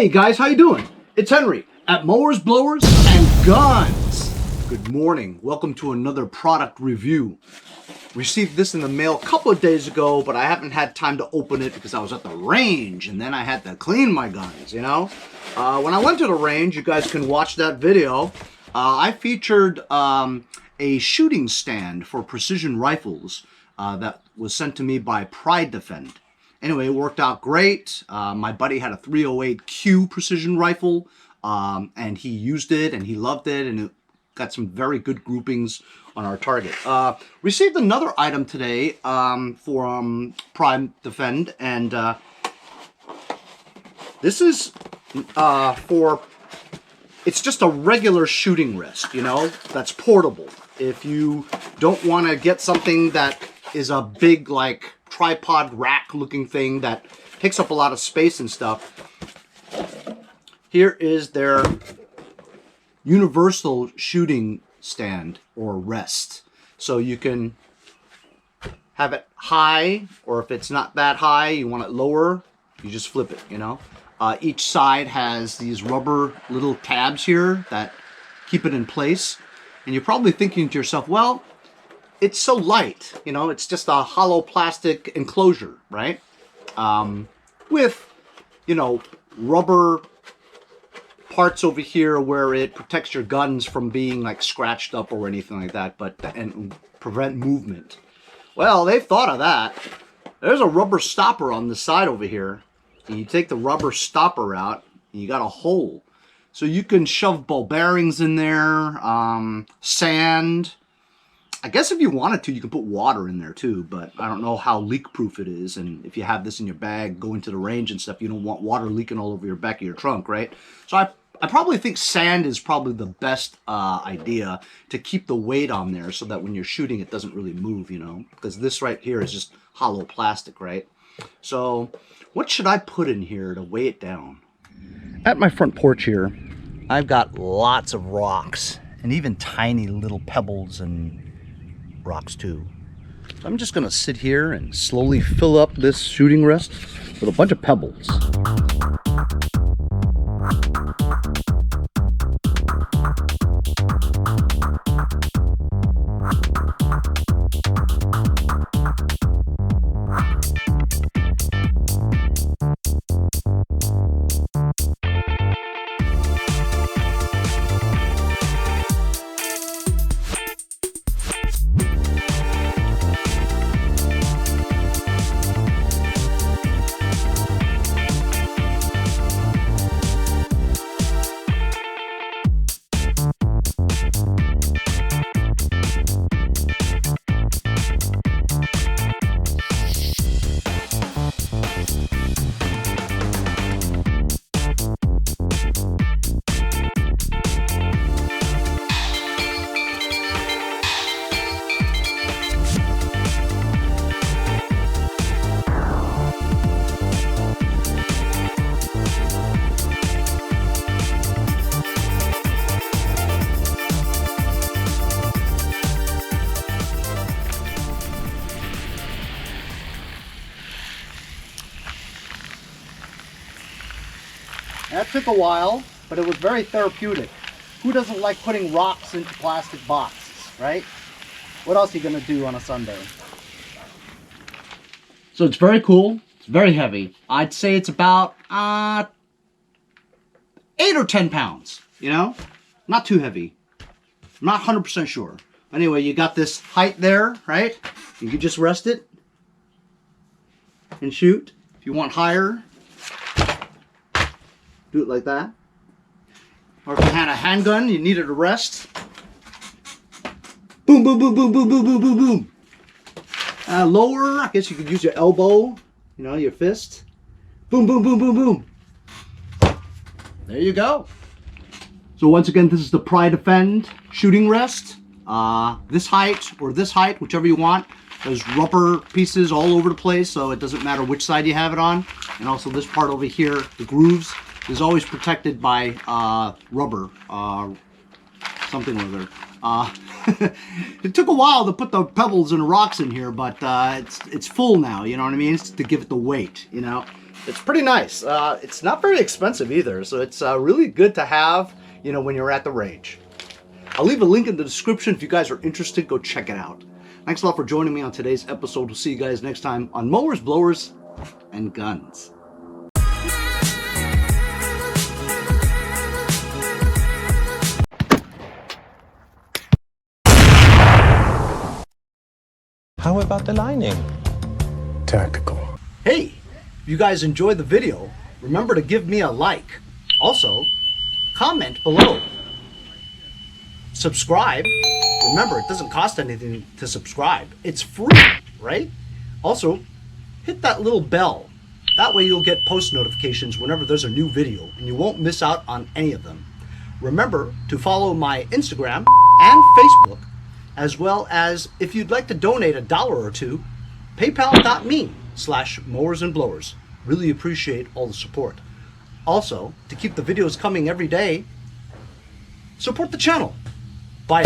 Hey guys, how you doing? It's Henry at Mowers, Blowers, and Guns. Good morning. Welcome to another product review. Received this in the mail a couple of days ago, but I haven't had time to open it because I was at the range and then I had to clean my guns, you know? When I went to the range, you guys can watch that video. I featured a shooting stand for precision rifles that was sent to me by Pridefend. Anyway, it worked out great. My buddy had a 308Q precision rifle, and he used it, and he loved it, and it got some very good groupings on our target. Received another item today from Pridefend, and this is it's just a regular shooting rest, you know, that's portable. If you don't want to get something that is a big, like, tripod rack looking thing that takes up a lot of space and stuff, here is their universal shooting stand or rest. So you can have it high, or if it's not that high, you want it lower, you just flip it, you know. Each side has these rubber little tabs here that keep it in place. And you're probably thinking to yourself, well, it's so light, you know, it's just a hollow plastic enclosure, right? With, you know, rubber parts over here where it protects your guns from being like scratched up or anything like that, and prevent movement. Well, they've thought of that. There's a rubber stopper on the side over here. And you take the rubber stopper out and you got a hole. So you can shove ball bearings in there, sand. I guess if you wanted to, you can put water in there too, but I don't know how leak-proof it is. And if you have this in your bag going to the range and stuff, you don't want water leaking all over your back of your trunk, right? So I probably think sand is probably the best idea to keep the weight on there so that when you're shooting, it doesn't really move, you know? Because this right here is just hollow plastic, right? So what should I put in here to weigh it down? At my front porch here, I've got lots of rocks and even tiny little pebbles and rocks too. So I'm just gonna sit here and slowly fill up this shooting rest with a bunch of pebbles. That took a while, but it was very therapeutic. Who doesn't like putting rocks into plastic boxes, right? What else are you gonna do on a Sunday? So it's very cool. It's very heavy. I'd say it's about 8 or 10 pounds, you know? Not too heavy. I'm not 100% sure. Anyway, you got this height there, right? You can just rest it and shoot. If you want higher, do it like that. Or if you had a handgun, you needed a rest. Boom, boom, boom, boom, boom, boom, boom, boom, boom. Lower, I guess you could use your elbow, you know, your fist. Boom, boom, boom, boom, boom. There you go. So once again, this is the Pridefend shooting rest. This height or this height, whichever you want. There's rubber pieces all over the place, so it doesn't matter which side you have it on. And also this part over here, the grooves, is always protected by rubber, something or other. It took a while to put the pebbles and rocks in here, but it's full now, you know what I mean? It's to give it the weight, you know? It's pretty nice. It's not very expensive either, so it's really good to have, you know, when you're at the range. I'll leave a link in the description if you guys are interested. Go check it out. Thanks a lot for joining me on today's episode. We'll see you guys next time on Mowers, Blowers, and Guns. How about the lining? Tactical. Hey, if you guys enjoyed the video, remember to give me a like. Also, comment below. Subscribe. Remember, it doesn't cost anything to subscribe. It's free, right? Also, hit that little bell. That way you'll get post notifications whenever there's a new video and you won't miss out on any of them. Remember to follow my Instagram and Facebook, as well as if you'd like to donate $1 or $2, paypal.me/mowers and blowers. Really appreciate all the support. Also, to keep the videos coming every day, support the channel. Bye.